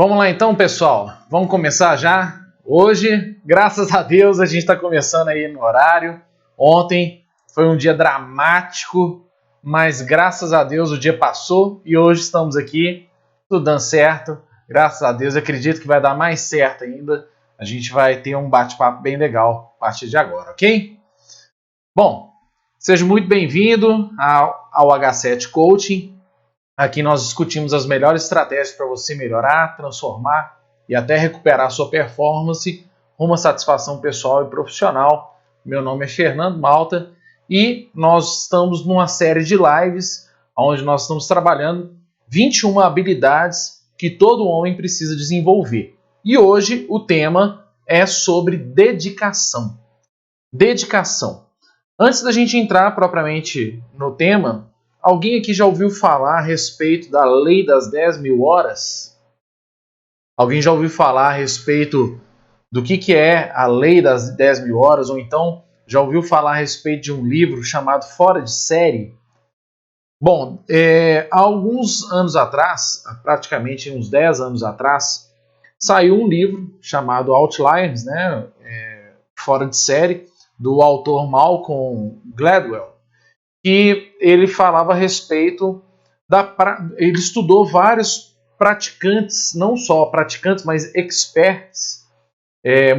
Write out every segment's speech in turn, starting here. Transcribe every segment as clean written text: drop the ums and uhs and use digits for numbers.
Vamos lá então, pessoal. Vamos começar já. Hoje, graças a Deus, a gente está começando aí no horário. Ontem foi um dia dramático, mas graças a Deus o dia passou e hoje estamos aqui, tudo dando certo. Graças a Deus, acredito que vai dar mais certo ainda. A gente vai ter um bate-papo bem legal a partir de agora, ok? Bom, seja muito bem-vindo ao H7 Coaching. Aqui nós discutimos as melhores estratégias para você melhorar, transformar e até recuperar sua performance rumo à satisfação pessoal e profissional. Meu nome é Fernando Malta e nós estamos numa série de lives onde nós estamos trabalhando 21 habilidades que todo homem precisa desenvolver. E hoje o tema é sobre dedicação. Dedicação. Antes da gente entrar propriamente no tema, alguém aqui já ouviu falar a respeito da lei das 10.000 horas? Alguém já ouviu falar a respeito do que é a lei das 10.000 horas? Ou então já ouviu falar a respeito de um livro chamado Fora de Série? Bom, há alguns anos atrás, praticamente uns 10 anos atrás, saiu um livro chamado Outliers, né? Fora de Série, do autor Malcolm Gladwell, que ele falava a respeito ele estudou vários praticantes, não só praticantes, mas experts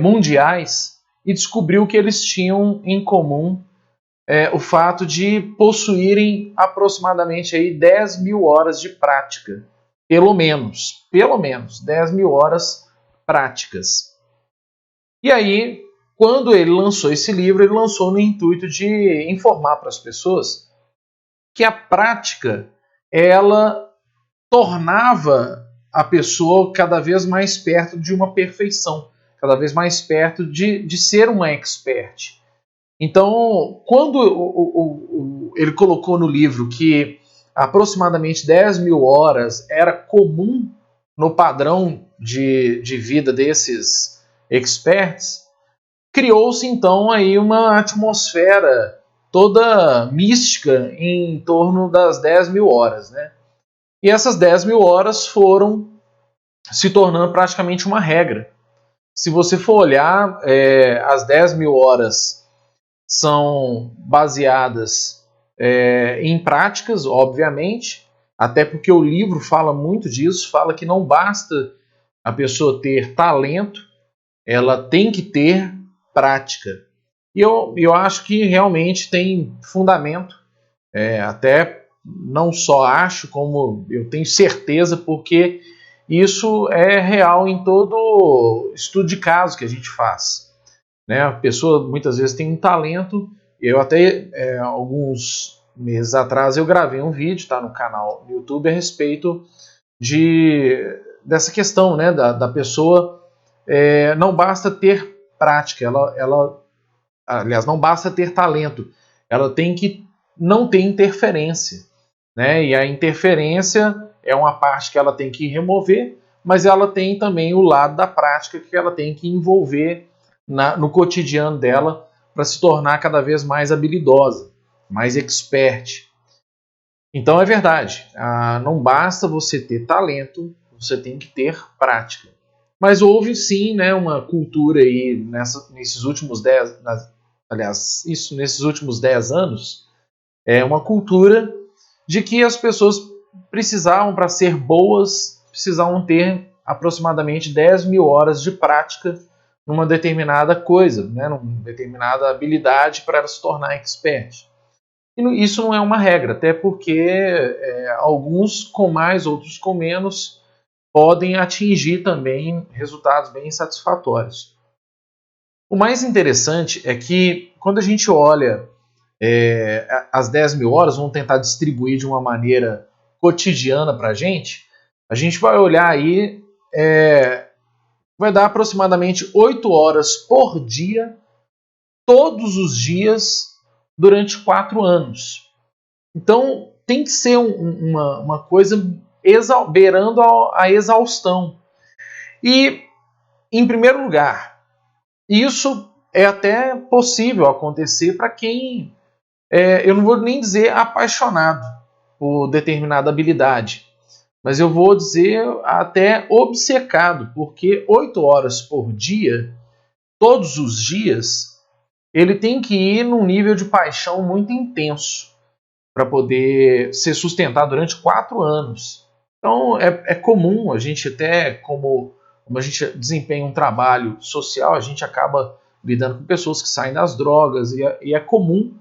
mundiais, e descobriu que eles tinham em comum o fato de possuírem aproximadamente aí 10.000 horas de prática, pelo menos 10.000 horas práticas. E aí, quando ele lançou esse livro, ele lançou no intuito de informar para as pessoas que a prática, ela tornava a pessoa cada vez mais perto de uma perfeição, cada vez mais perto de ser uma expert. Então, quando ele colocou no livro que aproximadamente 10.000 horas era comum no padrão de vida desses experts, criou-se então aí uma atmosfera toda mística em torno das 10.000 horas, né? E essas 10.000 horas foram se tornando praticamente uma regra. Se você for olhar, as 10.000 horas são baseadas em práticas, obviamente, até porque o livro fala muito disso, fala que não basta a pessoa ter talento, ela tem que ter prática. E eu acho que realmente tem fundamento, até não só acho, como eu tenho certeza, porque isso é real em todo estudo de caso que a gente faz. Né? A pessoa muitas vezes tem um talento. Eu até, alguns meses atrás, eu gravei um vídeo, tá, no canal do YouTube a respeito dessa questão, né, da pessoa. Não basta ter prática, aliás, não basta ter talento, ela tem que não ter interferência, né? E a interferência é uma parte que ela tem que remover, mas ela tem também o lado da prática que ela tem que envolver no cotidiano dela para se tornar cada vez mais habilidosa, mais expert. Então é verdade, não basta você ter talento, você tem que ter prática. Mas houve sim, né, uma cultura aí nesses últimos 10 anos, uma cultura de que as pessoas precisavam, para ser boas, precisavam ter aproximadamente 10.000 horas de prática numa determinada coisa, né, numa determinada habilidade para ela se tornar expert. E isso não é uma regra, até porque alguns com mais, outros com menos, podem atingir também resultados bem satisfatórios. O mais interessante é que quando a gente olha as 10.000 horas, vamos tentar distribuir de uma maneira cotidiana para a gente vai olhar aí, vai dar aproximadamente 8 horas por dia, todos os dias, durante 4 anos. Então tem que ser uma coisa beirando a exaustão. E, em primeiro lugar, isso é até possível acontecer para quem, eu não vou nem dizer apaixonado por determinada habilidade, mas eu vou dizer até obcecado, porque 8 horas por dia, todos os dias, ele tem que ir num nível de paixão muito intenso para poder ser sustentado durante 4 anos. Então é comum, a gente até, como a gente desempenha um trabalho social, a gente acaba lidando com pessoas que saem das drogas, e é comum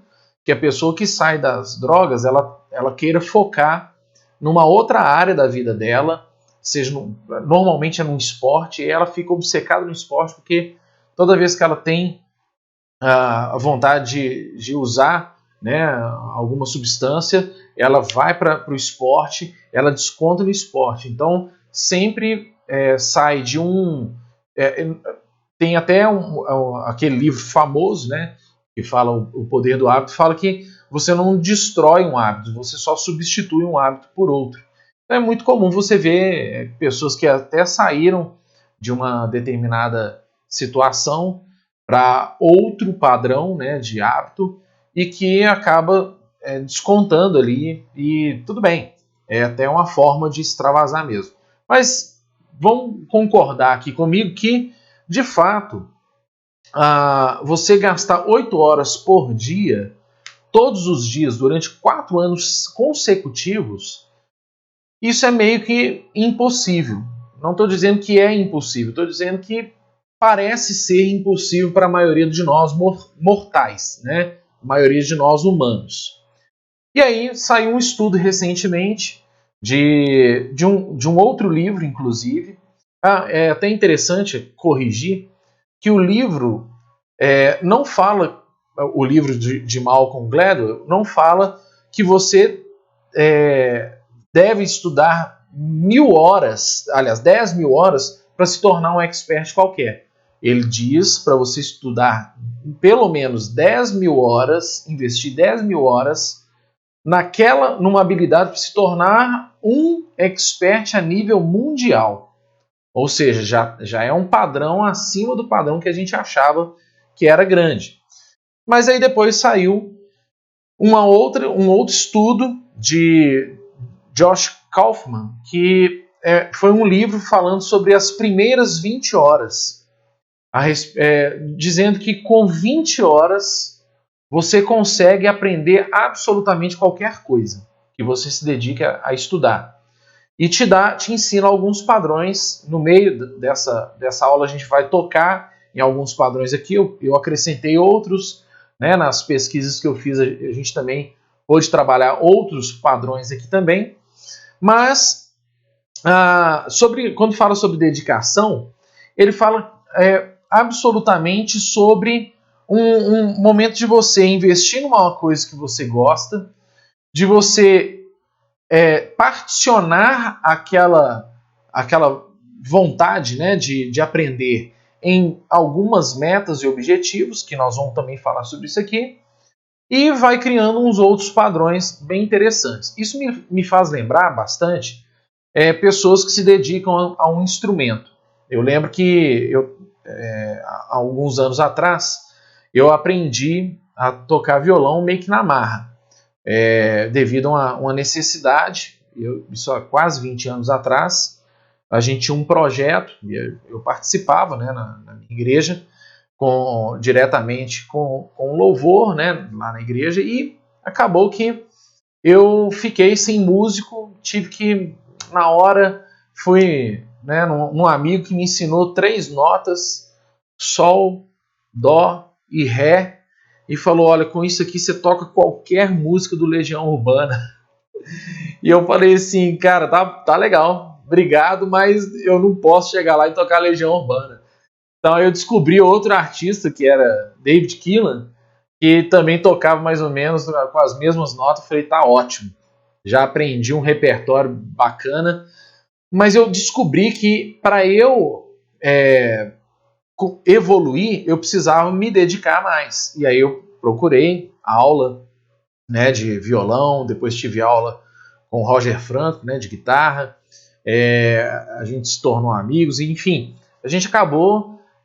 que a pessoa que sai das drogas, ela queira focar numa outra área da vida dela, normalmente é num esporte, e ela fica obcecada no esporte, porque toda vez que ela tem a vontade de usar, né, alguma substância, ela vai para o esporte, ela desconta no esporte. Então, sempre sai de um... tem até aquele livro famoso, né, que fala o poder do hábito, fala que você não destrói um hábito, você só substitui um hábito por outro. Então, é muito comum você ver pessoas que até saíram de uma determinada situação para outro padrão, né, de hábito, e que acaba descontando ali, e tudo bem, é até uma forma de extravasar mesmo. Mas vão concordar aqui comigo que, de fato, você gastar 8 horas por dia, todos os dias, durante 4 anos consecutivos, isso é meio que impossível. Não estou dizendo que é impossível, estou dizendo que parece ser impossível para a maioria de nós mortais, né? A maioria de nós humanos. E aí saiu um estudo recentemente de um outro livro, inclusive. É até interessante corrigir que o livro não fala, o livro de Malcolm Gladwell não fala que você deve estudar 1.000 horas, aliás, 10.000 horas para se tornar um expert qualquer. Ele diz para você estudar pelo menos 10.000 horas, investir 10.000 horas numa habilidade para se tornar um expert a nível mundial. Ou seja, já é um padrão acima do padrão que a gente achava que era grande. Mas aí depois saiu um outro estudo de Josh Kaufman, que foi um livro falando sobre as primeiras 20 horas, dizendo que com 20 horas você consegue aprender absolutamente qualquer coisa que você se dedique a estudar. E te ensina alguns padrões. No meio dessa aula a gente vai tocar em alguns padrões aqui, eu acrescentei outros, né, nas pesquisas que eu fiz, a gente também pôde trabalhar outros padrões aqui também. Mas, quando fala sobre dedicação, ele fala absolutamente sobre um momento de você investir numa coisa que você gosta, de você particionar aquela vontade, né, de aprender em algumas metas e objetivos, que nós vamos também falar sobre isso aqui, e vai criando uns outros padrões bem interessantes. Isso me faz lembrar bastante pessoas que se dedicam a um instrumento. Eu lembro que há alguns anos atrás eu aprendi a tocar violão meio que na marra, devido a uma necessidade. Isso há quase 20 anos atrás, a gente tinha um projeto, eu participava, né, na minha igreja, diretamente com louvor, né, lá na igreja, e acabou que eu fiquei sem músico, tive que, na hora, fui, né, num amigo que me ensinou 3 notas, Sol, Dó e Ré, e falou, olha, com isso aqui você toca qualquer música do Legião Urbana. E eu falei assim, cara, tá legal, obrigado, mas eu não posso chegar lá e tocar Legião Urbana. Então eu descobri outro artista, que era David Keelan, que também tocava mais ou menos com as mesmas notas. Eu falei, tá ótimo, já aprendi um repertório bacana, mas eu descobri que para eu evoluir, eu precisava me dedicar mais. E aí eu procurei aula, né, de violão, depois tive aula com o Roger Franco, né, de guitarra, a gente se tornou amigos, enfim,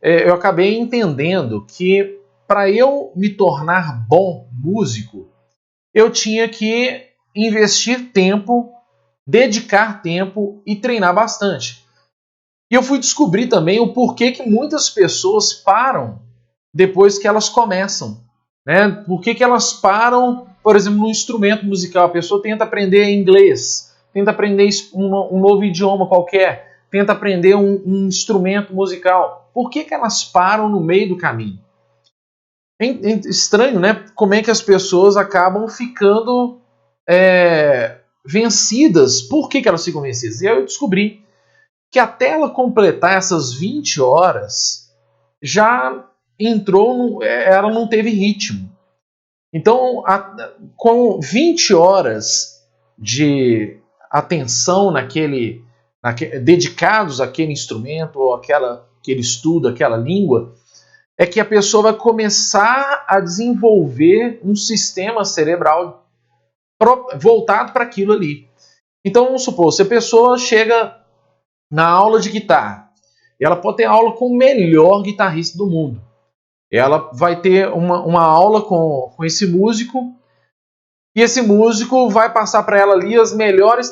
eu acabei entendendo que para eu me tornar bom músico, eu tinha que investir tempo dedicar tempo e treinar bastante. E eu fui descobrir também o porquê que muitas pessoas param depois que elas começam. Né? Por que elas param, por exemplo, no instrumento musical? A pessoa tenta aprender inglês, tenta aprender um novo idioma qualquer, tenta aprender um instrumento musical. Por que elas param no meio do caminho? É estranho, né? Como é que as pessoas acabam ficando vencidas. Por que elas ficam vencidas? E aí eu descobri que até ela completar essas 20 horas, já entrou, ela não teve ritmo. Então, com 20 horas de atenção dedicados àquele instrumento, ou aquele estudo, aquela língua, é que a pessoa vai começar a desenvolver um sistema cerebral voltado para aquilo ali. Então, vamos supor, se a pessoa chega na aula de guitarra, ela pode ter aula com o melhor guitarrista do mundo. Ela vai ter uma aula com esse músico, e esse músico vai passar para ela ali as melhores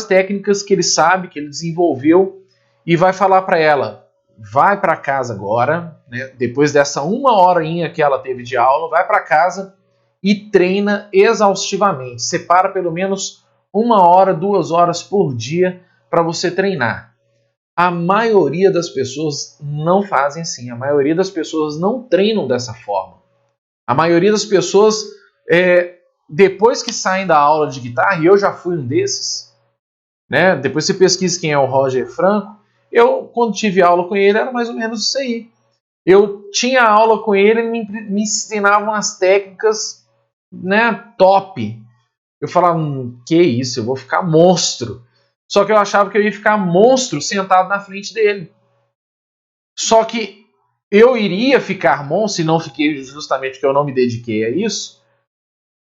técnicas que ele sabe, que ele desenvolveu, e vai falar para ela: vai para casa agora, né, depois dessa 1 horinha que ela teve de aula, vai para casa e treina exaustivamente. Separa pelo menos 1 hora, 2 horas por dia para você treinar. A maioria das pessoas não fazem assim. A maioria das pessoas não treinam dessa forma. A maioria das pessoas, depois que saem da aula de guitarra, e eu já fui um desses, né? Depois você pesquisa quem é o Roger Franco. Eu, quando tive aula com ele, era mais ou menos isso aí. Eu tinha aula com ele, ele me ensinava umas técnicas, né, top. Eu falava, que isso, eu vou ficar monstro. Só que eu achava que eu ia ficar monstro sentado na frente dele. Só que eu iria ficar monstro, e não fiquei justamente porque eu não me dediquei a isso,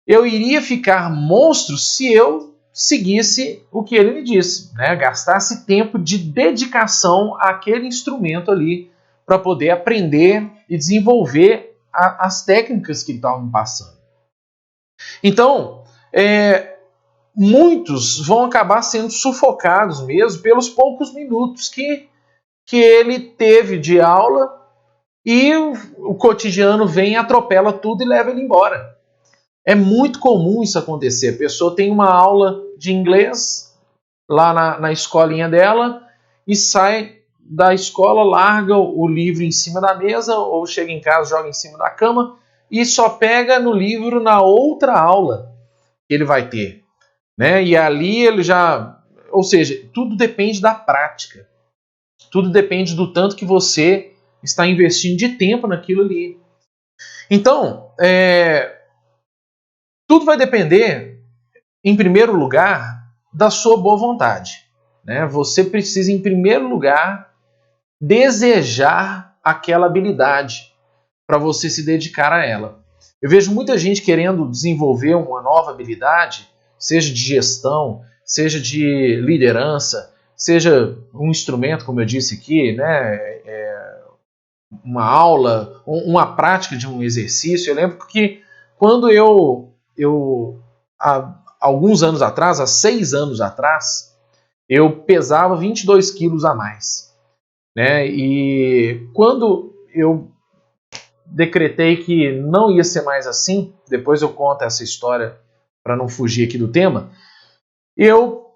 eu iria ficar monstro se eu seguisse o que ele me disse, né? Gastasse tempo de dedicação àquele instrumento ali para poder aprender e desenvolver as técnicas que ele estava me passando. Então, muitos vão acabar sendo sufocados mesmo pelos poucos minutos que ele teve de aula, e o cotidiano vem, atropela tudo e leva ele embora. É muito comum isso acontecer. A pessoa tem uma aula de inglês lá na escolinha dela e sai da escola, larga o livro em cima da mesa, ou chega em casa, joga em cima da cama e só pega no livro na outra aula que ele vai ter. Né? E ali ele já... Ou seja, tudo depende da prática. Tudo depende do tanto que você está investindo de tempo naquilo ali. Então, tudo vai depender, em primeiro lugar, da sua boa vontade. Né? Você precisa, em primeiro lugar, desejar aquela habilidade para você se dedicar a ela. Eu vejo muita gente querendo desenvolver uma nova habilidade, seja de gestão, seja de liderança, seja um instrumento, como eu disse aqui, né? Uma aula, uma prática de um exercício. Eu lembro que quando eu há alguns anos atrás, há 6 anos atrás, eu pesava 22 quilos a mais. Né? E quando eu decretei que não ia ser mais assim, depois eu conto essa história para não fugir aqui do tema, eu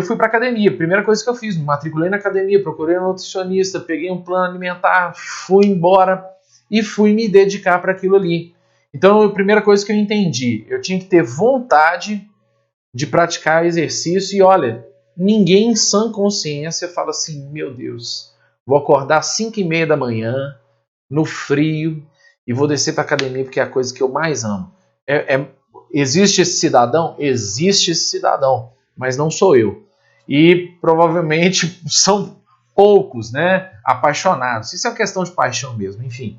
fui para academia. Primeira coisa que eu fiz, me matriculei na academia, procurei um nutricionista, peguei um plano alimentar, fui embora e fui me dedicar para aquilo ali. Então, a primeira coisa que eu entendi, eu tinha que ter vontade de praticar exercício. E olha, ninguém em sã consciência fala assim: meu Deus, vou acordar às 5h30 da manhã, no frio, e vou descer para a academia porque é a coisa que eu mais amo. Existe esse cidadão? Existe esse cidadão, mas não sou eu. E provavelmente são poucos, né, apaixonados. Isso é uma questão de paixão mesmo, enfim.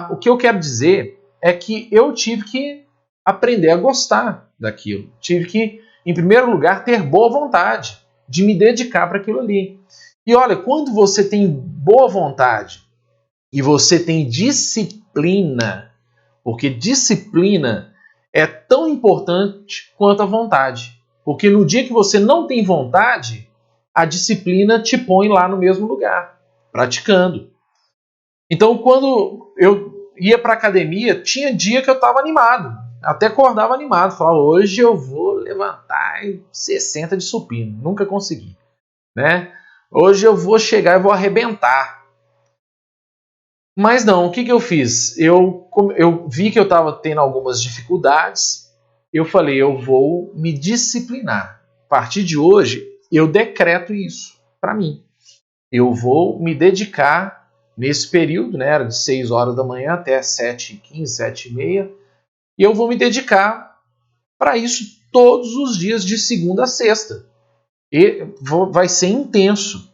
O que eu quero dizer é que eu tive que aprender a gostar daquilo. Tive que, em primeiro lugar, ter boa vontade de me dedicar para aquilo ali. E olha, quando você tem boa vontade e você tem disciplina, porque disciplina é tão importante quanto a vontade. Porque no dia que você não tem vontade, a disciplina te põe lá no mesmo lugar, praticando. Então, quando eu ia para a academia, tinha dia que eu estava animado. Até acordava animado. Falava, hoje eu vou levantar 60 de supino. Nunca consegui. Né? Hoje eu vou chegar e vou arrebentar. Mas não, o que eu fiz? Eu vi que eu estava tendo algumas dificuldades. Eu falei, eu vou me disciplinar. A partir de hoje, eu decreto isso para mim. Eu vou me dedicar nesse período, né, era de 6 horas da manhã até 7h15, 7h30, e eu vou me dedicar para isso todos os dias de segunda a sexta. E vai ser intenso.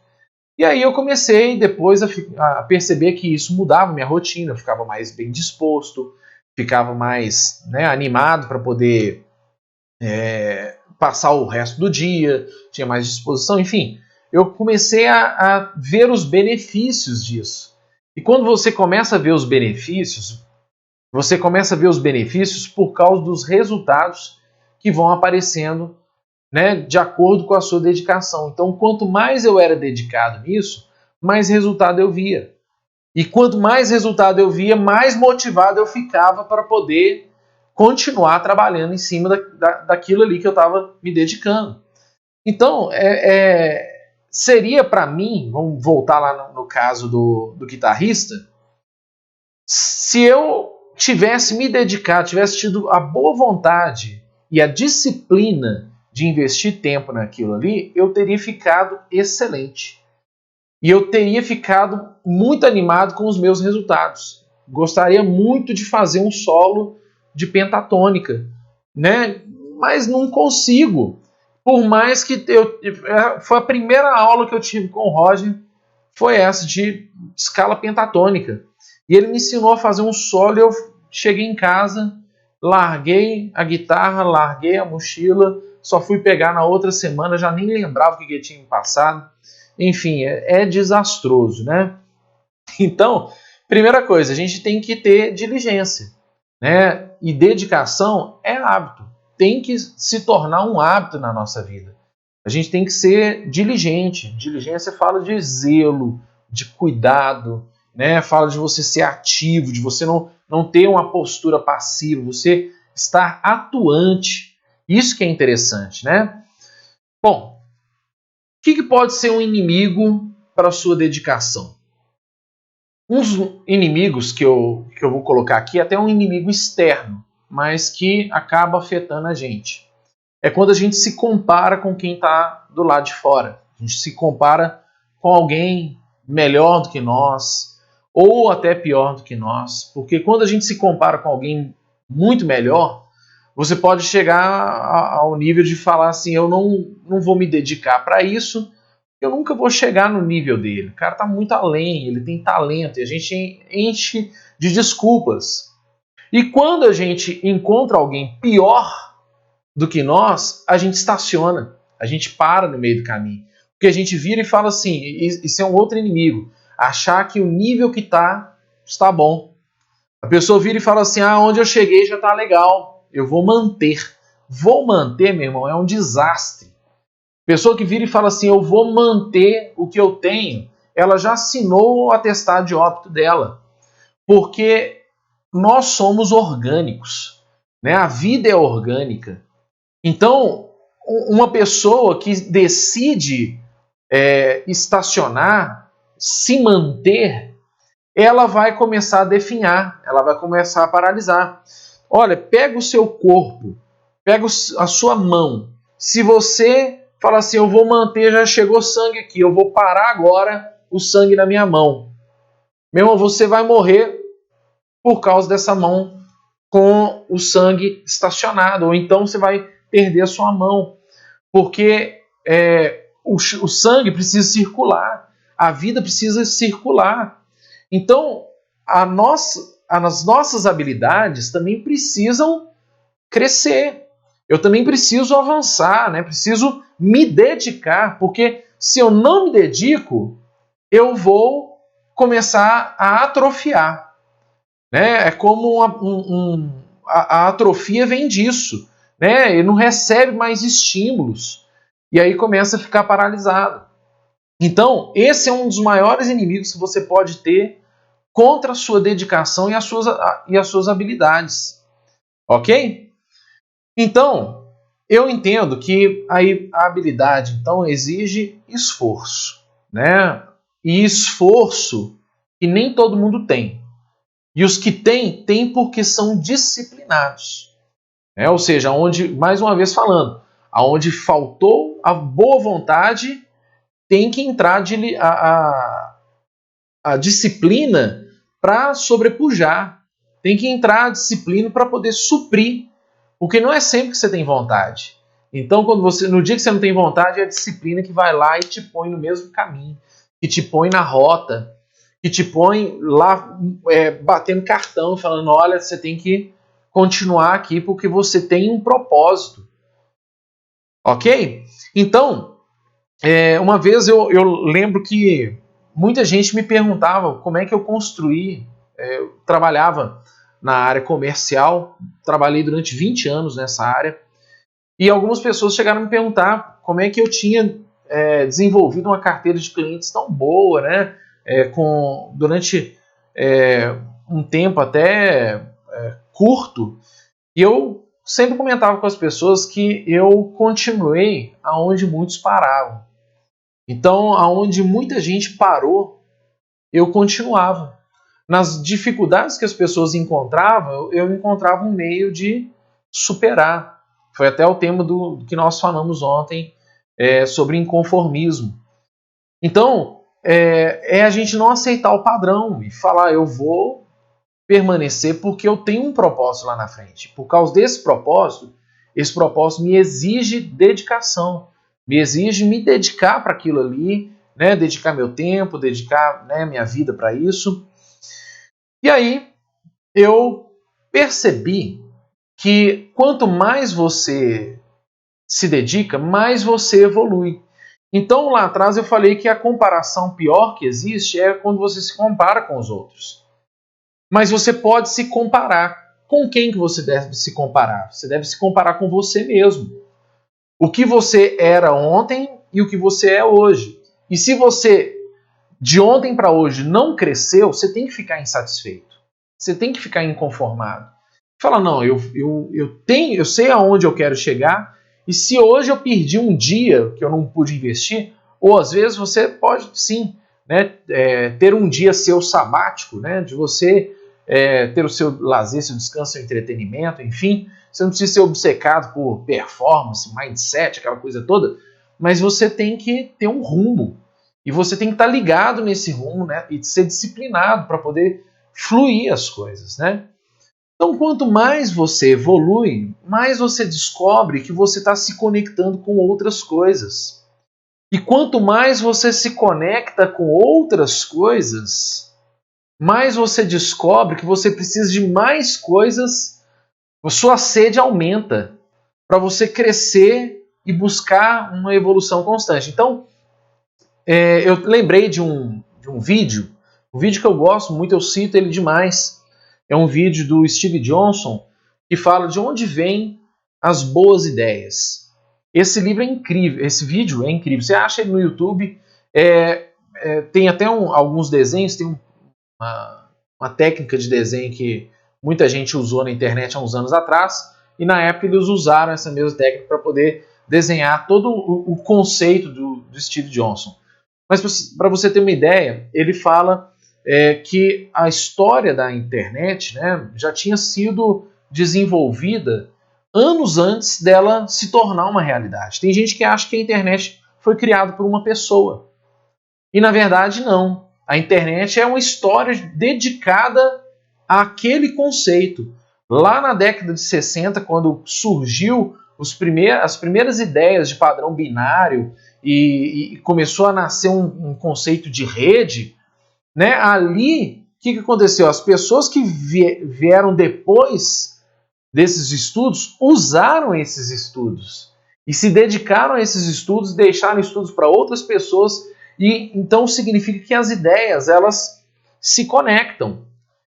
E aí eu comecei depois a perceber que isso mudava minha rotina, eu ficava mais bem disposto, ficava mais, né, animado para poder passar o resto do dia, tinha mais disposição, enfim. Eu comecei a ver os benefícios disso. E quando você começa a ver os benefícios, você começa a ver os benefícios por causa dos resultados que vão aparecendo, né, de acordo com a sua dedicação. Então, quanto mais eu era dedicado nisso, mais resultado eu via. E quanto mais resultado eu via, mais motivado eu ficava para poder continuar trabalhando em cima daquilo ali que eu estava me dedicando. Então, seria para mim, vamos voltar lá no caso do guitarrista, se eu tivesse me dedicado, tivesse tido a boa vontade e a disciplina de investir tempo naquilo ali, eu teria ficado excelente. E eu teria ficado muito animado com os meus resultados. Gostaria muito de fazer um solo de pentatônica, né? Mas não consigo. Por mais que foi a primeira aula que eu tive com o Roger, foi essa de escala pentatônica. E ele me ensinou a fazer um solo e eu cheguei em casa, larguei a guitarra, larguei a mochila, só fui pegar na outra semana, já nem lembrava o que tinha me passado. Enfim, é desastroso, né? Então, primeira coisa, a gente tem que ter diligência, né? E dedicação é hábito, tem que se tornar um hábito na nossa vida. A gente tem que ser diligente. Diligência fala de zelo, de cuidado, né? Fala de você ser ativo, de você não ter uma postura passiva, você estar atuante. Isso que é interessante, né? Bom, o que pode ser um inimigo para a sua dedicação? Uns inimigos que eu vou colocar aqui, até um inimigo externo, mas que acaba afetando a gente. É quando a gente se compara com quem está do lado de fora. A gente se compara com alguém melhor do que nós, ou até pior do que nós. Porque quando a gente se compara com alguém muito melhor, você pode chegar ao nível de falar assim, eu não vou me dedicar para isso, eu nunca vou chegar no nível dele. O cara está muito além, ele tem talento, e a gente enche de desculpas. E quando a gente encontra alguém pior do que nós, a gente estaciona, a gente para no meio do caminho. Porque a gente vira e fala assim, isso é um outro inimigo, achar que o nível que está bom. A pessoa vira e fala assim, onde eu cheguei já está legal, eu vou manter. Vou manter, meu irmão, é um desastre. Pessoa que vira e fala assim, eu vou manter o que eu tenho, ela já assinou o atestado de óbito dela. Porque nós somos orgânicos, né? A vida é orgânica. Então, uma pessoa que decide estacionar, se manter, ela vai começar a definhar, ela vai começar a paralisar. Olha, pega o seu corpo, pega a sua mão. Se você fala assim, eu vou manter, já chegou sangue aqui, eu vou parar agora o sangue na minha mão. Meu irmão, você vai morrer por causa dessa mão com o sangue estacionado, ou então você vai perder a sua mão, porque o sangue precisa circular, a vida precisa circular. Então, as nossas habilidades também precisam crescer. Eu também preciso avançar, né? Preciso me dedicar, porque se eu não me dedico, eu vou começar a atrofiar. Né? É como a atrofia vem disso, né? Ele não recebe mais estímulos e aí começa a ficar paralisado. Então, esse é um dos maiores inimigos que você pode ter contra a sua dedicação e as suas habilidades. Ok? Então, eu entendo que a habilidade então exige esforço, né? E esforço que nem todo mundo tem. E os que têm, têm porque são disciplinados. Né? Ou seja, onde, mais uma vez falando, aonde faltou a boa vontade, tem que entrar a disciplina para sobrepujar. Tem que entrar a disciplina para poder suprir. Porque não é sempre que você tem vontade. Então, no dia que você não tem vontade, é a disciplina que vai lá e te põe no mesmo caminho, que te põe na rota, que te põe lá batendo cartão, falando, olha, você tem que continuar aqui porque você tem um propósito. Ok? Então, uma vez eu lembro que muita gente me perguntava como é que eu construí. Eu trabalhava na área comercial, trabalhei durante 20 anos nessa área, e algumas pessoas chegaram a me perguntar como é que eu tinha desenvolvido uma carteira de clientes tão boa, né? Durante um tempo até curto, e eu sempre comentava com as pessoas que eu continuei aonde muitos paravam. Então, aonde muita gente parou, eu continuava. Nas dificuldades que as pessoas encontravam, eu encontrava um meio de superar. Foi até o tema do que nós falamos ontem sobre inconformismo. Então, a gente não aceitar o padrão e falar, eu vou permanecer porque eu tenho um propósito lá na frente. Por causa desse propósito, esse propósito me exige dedicação, me exige me dedicar para aquilo ali, né? Dedicar meu tempo, dedicar, né, minha vida para isso. E aí eu percebi que quanto mais você se dedica, mais você evolui. Então lá atrás eu falei que a comparação pior que existe é quando você se compara com os outros. Mas você pode se comparar. Com quem que você deve se comparar? Você deve se comparar com você mesmo. O que você era ontem e o que você é hoje. E se você de ontem para hoje não cresceu, você tem que ficar insatisfeito. Você tem que ficar inconformado. Fala, não, eu sei aonde eu quero chegar, e se hoje eu perdi um dia que eu não pude investir, ou às vezes você pode sim, né, ter um dia seu sabático, né, de você ter o seu lazer, seu descanso, seu entretenimento, enfim, você não precisa ser obcecado por performance, mindset, aquela coisa toda, mas você tem que ter um rumo. E você tem que estar ligado nesse rumo, né? E ser disciplinado para poder fluir as coisas, né? Então, quanto mais você evolui, mais você descobre que você está se conectando com outras coisas. E quanto mais você se conecta com outras coisas, mais você descobre que você precisa de mais coisas, a sua sede aumenta para você crescer e buscar uma evolução constante. Então, eu lembrei de um vídeo, um vídeo que eu gosto muito, eu cito ele demais. É um vídeo do Steve Johnson que fala de onde vêm as boas ideias. Esse livro é incrível, esse vídeo é incrível. Você acha ele no YouTube, tem até alguns desenhos, tem uma técnica de desenho que muita gente usou na internet há uns anos atrás, e na época eles usaram essa mesma técnica para poder desenhar todo o conceito do Steve Johnson. Mas para você ter uma ideia, ele fala que a história da internet, né, já tinha sido desenvolvida anos antes dela se tornar uma realidade. Tem gente que acha que a internet foi criada por uma pessoa. E na verdade não. A internet é uma história dedicada àquele conceito. Lá na década de 60, quando surgiu as primeiras ideias de padrão binário, e começou a nascer um conceito de rede, né? Ali, o que aconteceu? As pessoas que vieram depois desses estudos usaram esses estudos e se dedicaram a esses estudos, deixaram estudos para outras pessoas, e então significa que as ideias elas se conectam.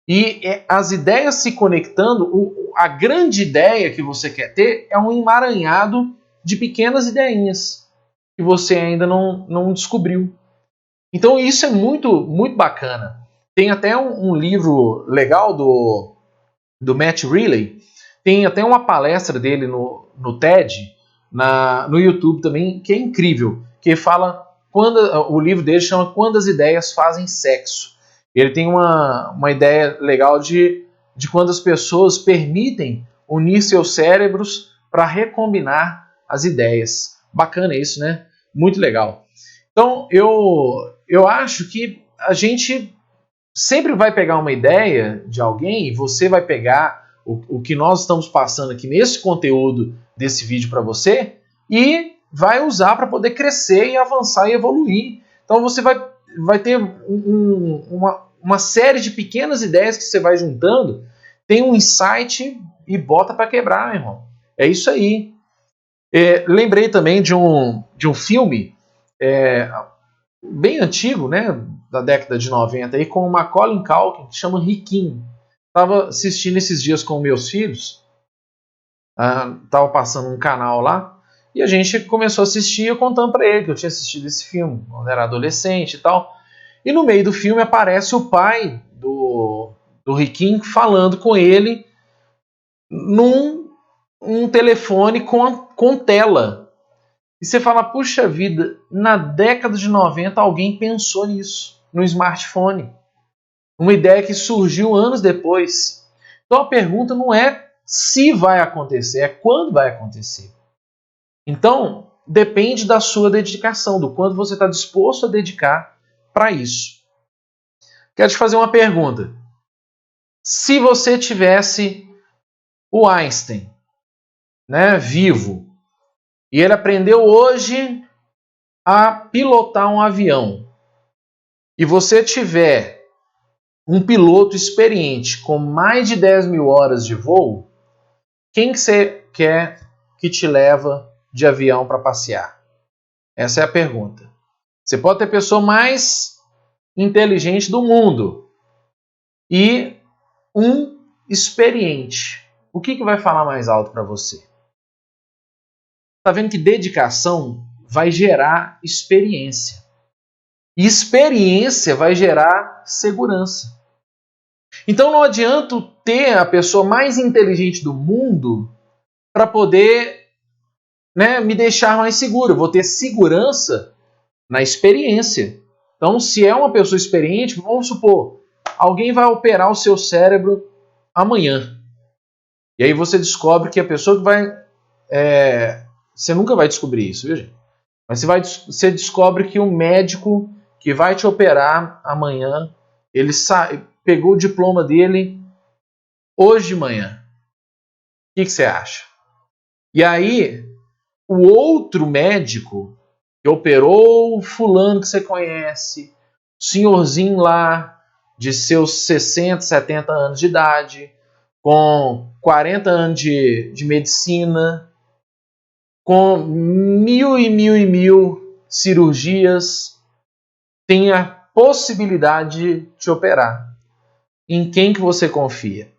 E as ideias se conectando, a grande ideia que você quer ter é um emaranhado de pequenas ideinhas que você ainda não descobriu. Então isso é muito, muito bacana. Tem até um livro legal do Matt Riley, tem até uma palestra dele no TED, no YouTube também, que é incrível, que fala, o livro dele chama Quando as Ideias Fazem Sexo. Ele tem uma ideia legal de quando as pessoas permitem unir seus cérebros para recombinar as ideias. Bacana isso, né? Muito legal. Então, eu acho que a gente sempre vai pegar uma ideia de alguém, e você vai pegar o que nós estamos passando aqui nesse conteúdo desse vídeo para você, e vai usar para poder crescer e avançar e evoluir. Então você vai ter uma série de pequenas ideias que você vai juntando, tem um insight e bota para quebrar, meu irmão. É isso aí. Lembrei também de um filme bem antigo, né, da década de 90, aí, com o Macaulay Culkin, que chama Riquinho. Estava assistindo esses dias com meus filhos, estava passando um canal lá, e a gente começou a assistir, eu contando para ele que eu tinha assistido esse filme quando era adolescente e tal. E no meio do filme aparece o pai do Riquinho falando com ele num telefone com tela. E você fala, puxa vida, na década de 90 alguém pensou nisso, no smartphone. Uma ideia que surgiu anos depois. Então a pergunta não é se vai acontecer, é quando vai acontecer. Então, depende da sua dedicação, do quanto você está disposto a dedicar para isso. Quero te fazer uma pergunta. Se você tivesse o Einstein, né, vivo, e ele aprendeu hoje a pilotar um avião, e você tiver um piloto experiente com mais de 10 mil horas de voo, quem que você quer que te leva de avião para passear? Essa é a pergunta. Você pode ter a pessoa mais inteligente do mundo e um experiente. O que vai falar mais alto para você? Está vendo que dedicação vai gerar experiência. E experiência vai gerar segurança. Então não adianta ter a pessoa mais inteligente do mundo para poder, né, me deixar mais seguro. Eu vou ter segurança na experiência. Então, se é uma pessoa experiente, vamos supor, alguém vai operar o seu cérebro amanhã. E aí você descobre que a pessoa que vai... você nunca vai descobrir isso, viu, gente? Mas você descobre que o médico que vai te operar amanhã, ele pegou o diploma dele hoje de manhã. O que você acha? E aí, o outro médico que operou o fulano que você conhece, o senhorzinho lá de seus 60, 70 anos de idade, com 40 anos de medicina, com mil cirurgias, tem a possibilidade de te operar. Em quem que você confia?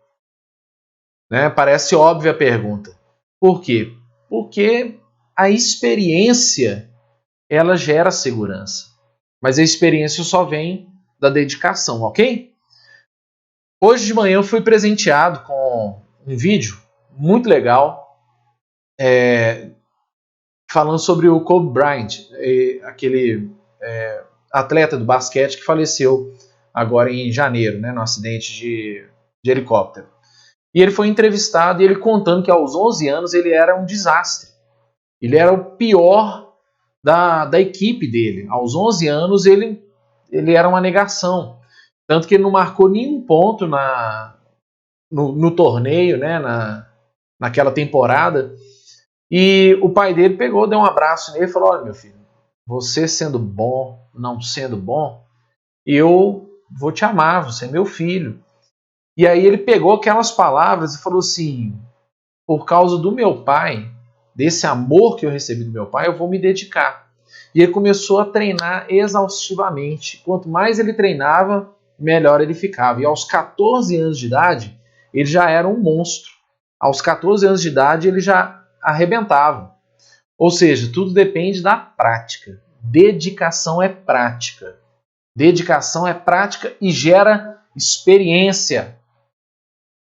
Né? Parece óbvia a pergunta. Por quê? Porque a experiência, ela gera segurança. Mas a experiência só vem da dedicação, ok? Hoje de manhã eu fui presenteado com um vídeo muito legal, falando sobre o Kobe Bryant, aquele atleta do basquete que faleceu agora em janeiro, né, no acidente de helicóptero. E ele foi entrevistado e ele contando que aos 11 anos ele era um desastre. Ele era o pior da equipe dele. Aos 11 anos ele era uma negação. Tanto que ele não marcou nenhum ponto no torneio, né, naquela temporada. E o pai dele pegou, deu um abraço nele e falou, olha meu filho, você sendo bom, não sendo bom, eu vou te amar, você é meu filho. E aí ele pegou aquelas palavras e falou assim, por causa do meu pai, desse amor que eu recebi do meu pai, eu vou me dedicar. E ele começou a treinar exaustivamente. Quanto mais ele treinava, melhor ele ficava. E aos 14 anos de idade, ele já era um monstro. Aos 14 anos de idade, ele já arrebentava. Ou seja, tudo depende da prática. Dedicação é prática. Dedicação é prática e gera experiência.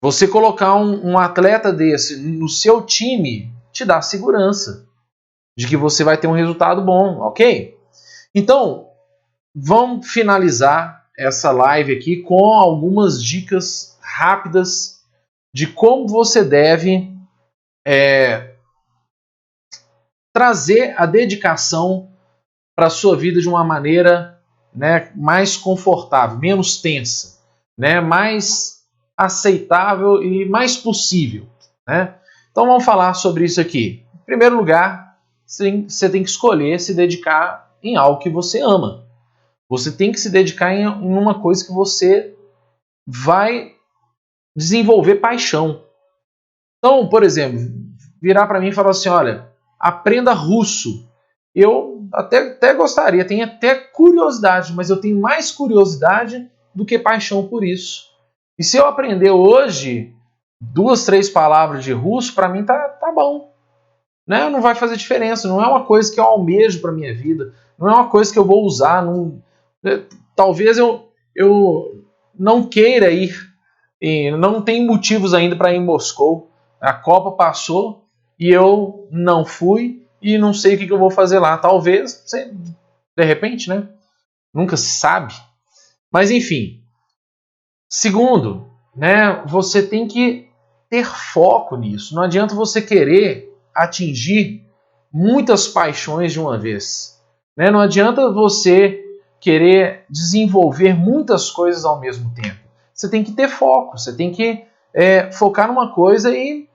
Você colocar um atleta desse no seu time te dá segurança de que você vai ter um resultado bom, ok? Então, vamos finalizar essa live aqui com algumas dicas rápidas de como você deve trazer a dedicação para a sua vida de uma maneira, né, mais confortável, menos tensa, né, mais aceitável e mais possível, né? Então vamos falar sobre isso aqui. Em primeiro lugar, você tem que escolher se dedicar em algo que você ama. Você tem que se dedicar em uma coisa que você vai desenvolver paixão. Então, por exemplo, virar para mim e falar assim, olha, aprenda russo. Eu até gostaria, tenho até curiosidade, mas eu tenho mais curiosidade do que paixão por isso. E se eu aprender hoje 2, 3 palavras de russo, para mim tá bom. Né? Não vai fazer diferença, não é uma coisa que eu almejo para minha vida, não é uma coisa que eu vou usar. Talvez eu não queira ir, não tem motivos ainda para ir em Moscou. A Copa passou e eu não fui e não sei o que eu vou fazer lá. Talvez, de repente, né? Nunca se sabe. Mas enfim. Segundo, né? Você tem que ter foco nisso. Não adianta você querer atingir muitas paixões de uma vez. Né? Não adianta você querer desenvolver muitas coisas ao mesmo tempo. Você tem que ter foco. Você tem que focar numa coisa e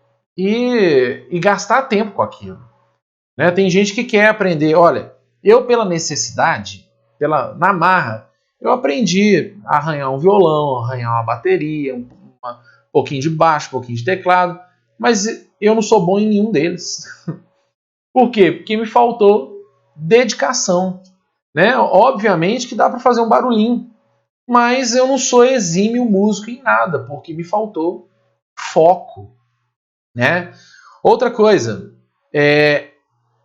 gastar tempo com aquilo. Né? Tem gente que quer aprender. Olha, eu pela necessidade, na marra, eu aprendi a arranhar um violão, arranhar uma bateria, um pouquinho de baixo, um pouquinho de teclado, mas eu não sou bom em nenhum deles. Por quê? Porque me faltou dedicação. Né? Obviamente que dá para fazer um barulhinho, mas eu não sou exímio músico em nada, porque me faltou foco. Né? Outra coisa,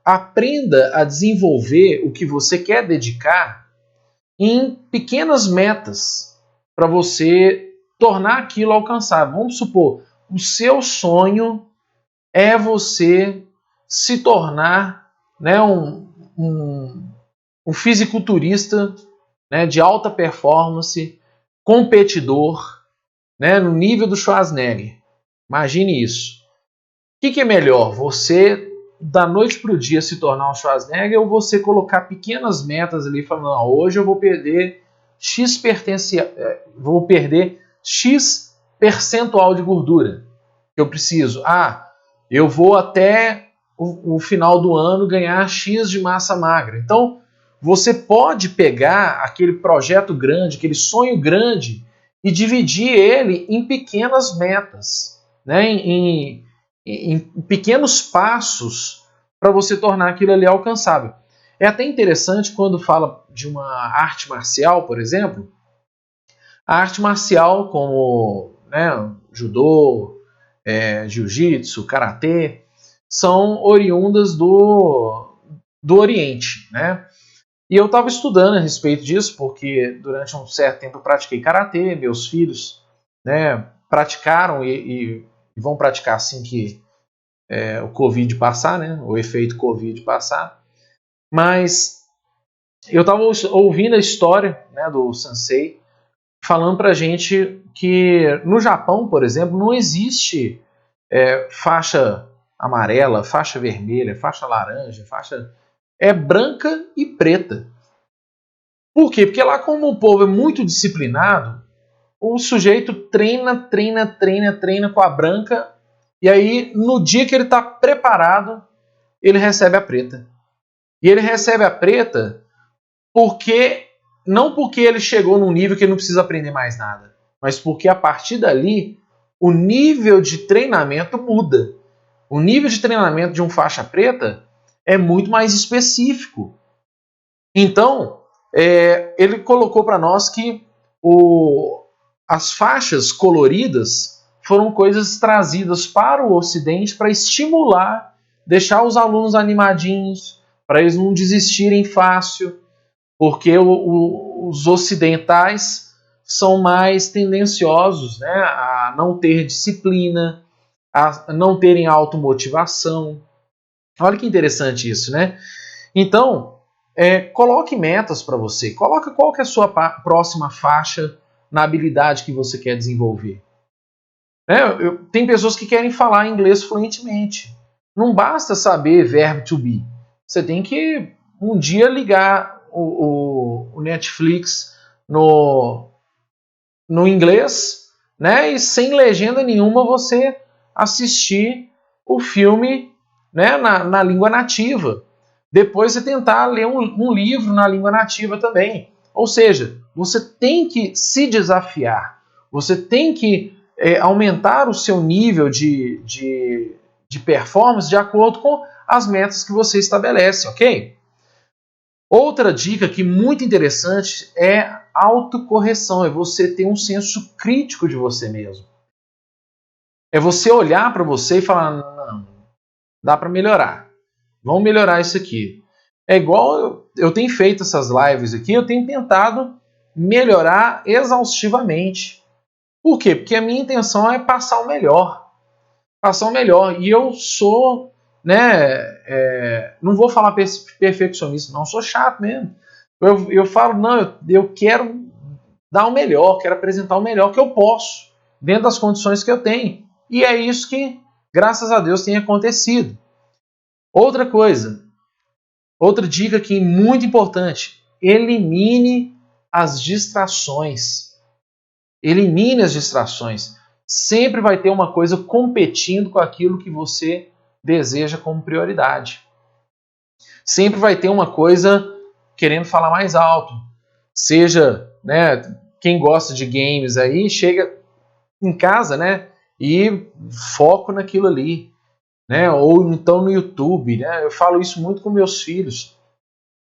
aprenda a desenvolver o que você quer dedicar em pequenas metas para você tornar aquilo alcançável. Vamos supor, o seu sonho é você se tornar, né, um fisiculturista, né, de alta performance, competidor, né, no nível do Schwarzenegger. Imagine isso. O que é melhor? Você, da noite para o dia, se tornar um Schwarzenegger ou você colocar pequenas metas ali, falando, não, hoje eu vou perder vou perder X percentual de gordura que eu preciso. Eu vou até o final do ano ganhar X de massa magra. Então, você pode pegar aquele projeto grande, aquele sonho grande e dividir ele em pequenas metas, né? em pequenos passos para você tornar aquilo ali alcançável. É até interessante quando fala de uma arte marcial, por exemplo, a arte marcial como, né, judô, jiu-jitsu, karatê, são oriundas do Oriente, né? E eu estava estudando a respeito disso, porque durante um certo tempo eu pratiquei karatê, meus filhos, né, praticaram e vão praticar assim que o Covid passar, né, o efeito Covid passar. Mas eu estava ouvindo a história, né, do sensei, falando pra gente que no Japão, por exemplo, não existe faixa amarela, faixa vermelha, faixa laranja, é branca e preta. Por quê? Porque lá, como o povo é muito disciplinado, o sujeito treina com a branca, e aí no dia que ele está preparado, ele recebe a preta. E ele recebe a preta não porque ele chegou num nível que ele não precisa aprender mais nada, mas porque a partir dali o nível de treinamento muda. O nível de treinamento de um faixa preta é muito mais específico. Então, ele colocou para nós que as faixas coloridas foram coisas trazidas para o Ocidente para estimular, deixar os alunos animadinhos, para eles não desistirem fácil, porque os ocidentais são mais tendenciosos, né, a não ter disciplina, a não terem automotivação. Olha que interessante isso, né? Então, coloque metas para você. Coloque qual que é a sua próxima faixa na habilidade que você quer desenvolver. Tem pessoas que querem falar inglês fluentemente. Não basta saber verbo to be. Você tem que um dia ligar o Netflix no inglês, né? E sem legenda nenhuma você assistir o filme, né, na língua nativa. Depois você tentar ler um livro na língua nativa também. Ou seja, você tem que se desafiar. Você tem que aumentar o seu nível de performance de acordo com as metas que você estabelece, ok? Outra dica que muito interessante é autocorreção. É você ter um senso crítico de você mesmo. É você olhar para você e falar, não, dá para melhorar. Vamos melhorar isso aqui. É igual eu tenho feito essas lives aqui, eu tenho tentado melhorar exaustivamente. Por quê? Porque a minha intenção é passar o melhor. Passar o melhor. E eu sou, né, não vou falar perfeccionista, não, sou chato mesmo. Eu falo, não, eu quero dar o melhor, quero apresentar o melhor que eu posso, dentro das condições que eu tenho. E é isso que, graças a Deus, tem acontecido. Outra coisa, outra dica aqui muito importante, elimine as distrações. Elimine as distrações. Sempre vai ter uma coisa competindo com aquilo que você deseja como prioridade. Sempre vai ter uma coisa querendo falar mais alto. Seja, né, quem gosta de games aí, chega em casa, né, e foco naquilo ali. Né? Ou então no YouTube, né? Eu falo isso muito com meus filhos.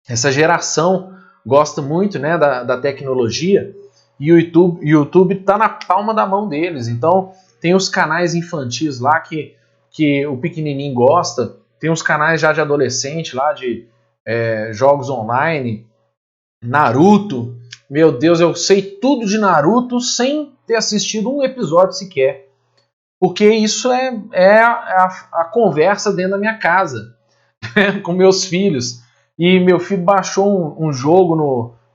Essa geração gosta muito, né, da tecnologia e o YouTube está na palma da mão deles. Então tem os canais infantis lá que o pequenininho gosta, tem os canais já de adolescente lá de jogos online, Naruto. Meu Deus, eu sei tudo de Naruto sem ter assistido um episódio sequer. Porque isso é a conversa dentro da minha casa, com meus filhos. E meu filho baixou um jogo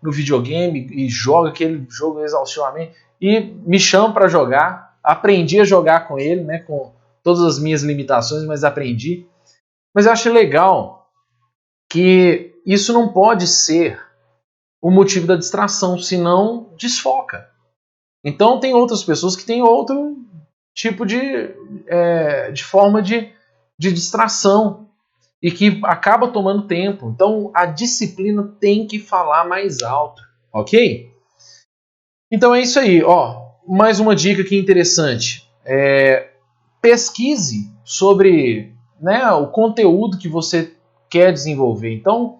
no videogame e joga aquele jogo exaustivamente. E me chama para jogar. Aprendi a jogar com ele, né, com todas as minhas limitações, mas aprendi. Mas eu acho legal que isso não pode ser o motivo da distração, senão desfoca. Então tem outras pessoas que têm outro tipo de forma de distração e que acaba tomando tempo. Então a disciplina tem que falar mais alto, ok? Então é isso aí, ó. Mais uma dica aqui interessante. Pesquise sobre, né, o conteúdo que você quer desenvolver. Então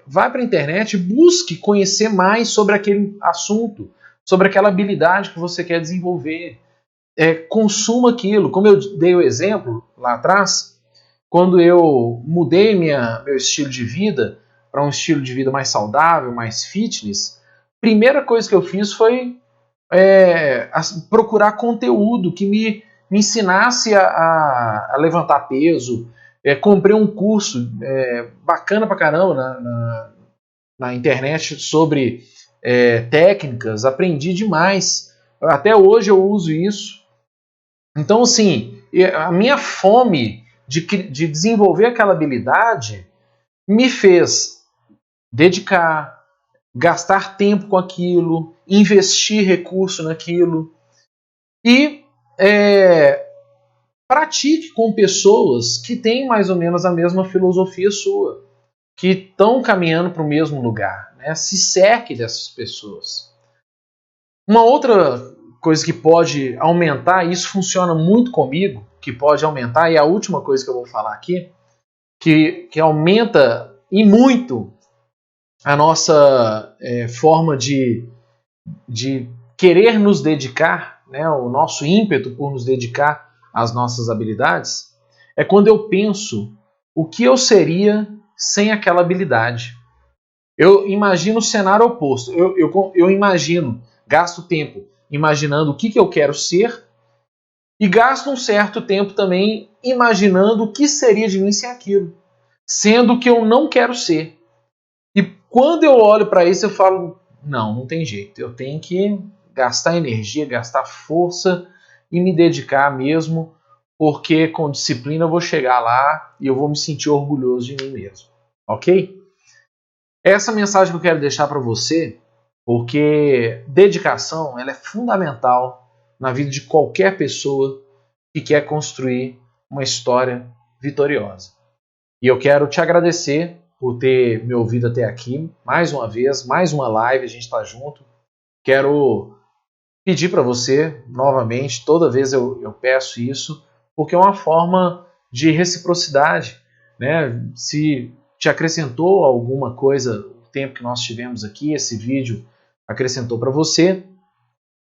vai para a internet e busque conhecer mais sobre aquele assunto, sobre aquela habilidade que você quer desenvolver. Consuma aquilo. Como eu dei o exemplo lá atrás, quando eu mudei meu estilo de vida para um estilo de vida mais saudável, mais fitness, a primeira coisa que eu fiz foi procurar conteúdo que me ensinasse a levantar peso. Comprei um curso bacana pra caramba na internet sobre técnicas, aprendi demais. Até hoje eu uso isso. Então, assim, a minha fome de desenvolver aquela habilidade me fez dedicar, gastar tempo com aquilo, investir recurso naquilo e pratique com pessoas que têm mais ou menos a mesma filosofia sua, que estão caminhando para o mesmo lugar. Né? Se cerque dessas pessoas. Uma outra coisa que pode aumentar, e isso funciona muito comigo, que pode aumentar, e a última coisa que eu vou falar aqui, que aumenta e muito a nossa forma de de querer nos dedicar, né, o nosso ímpeto por nos dedicar às nossas habilidades, é quando eu penso o que eu seria sem aquela habilidade. Eu imagino o cenário oposto. Eu imagino, gasto tempo imaginando o que eu quero ser e gasto um certo tempo também imaginando o que seria de mim sem aquilo, sendo que eu não quero ser. E quando eu olho para isso, eu falo, não tem jeito. Eu tenho que gastar energia, gastar força e me dedicar mesmo, porque com disciplina eu vou chegar lá e eu vou me sentir orgulhoso de mim mesmo. Ok? Essa mensagem que eu quero deixar para você, porque dedicação ela é fundamental na vida de qualquer pessoa que quer construir uma história vitoriosa. E eu quero te agradecer por ter me ouvido até aqui, mais uma vez, mais uma live, a gente está junto. Quero pedir para você, novamente, toda vez eu peço isso, porque é uma forma de reciprocidade, né? Se te acrescentou alguma coisa o tempo que nós tivemos aqui, esse vídeo acrescentou para você,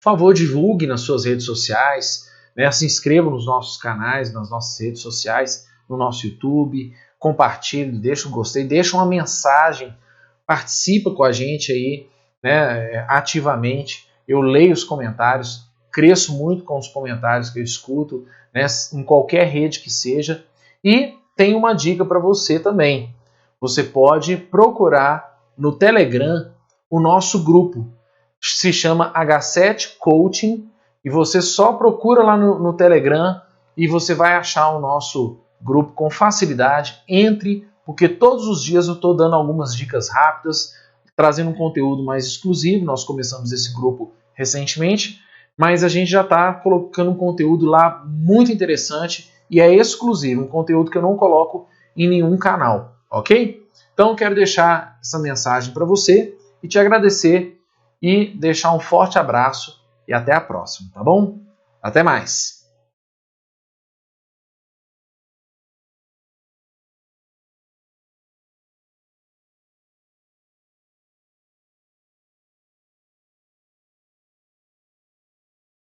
por favor, divulgue nas suas redes sociais, né? Se inscreva nos nossos canais, nas nossas redes sociais, no nosso YouTube, compartilhe, deixa um gostei, deixa uma mensagem, participa com a gente aí, né, ativamente. Eu leio os comentários, cresço muito com os comentários que eu escuto, né, em qualquer rede que seja. E tem uma dica para você também. Você pode procurar no Telegram o nosso grupo. Se chama H7 Coaching e você só procura lá no Telegram e você vai achar o nosso grupo com facilidade. Entre, porque todos os dias eu estou dando algumas dicas rápidas, trazendo um conteúdo mais exclusivo. Nós começamos esse grupo recentemente, mas a gente já está colocando um conteúdo lá muito interessante e é exclusivo, um conteúdo que eu não coloco em nenhum canal, ok? Então quero deixar essa mensagem para você e te agradecer e deixar um forte abraço e até a próxima, tá bom? Até mais!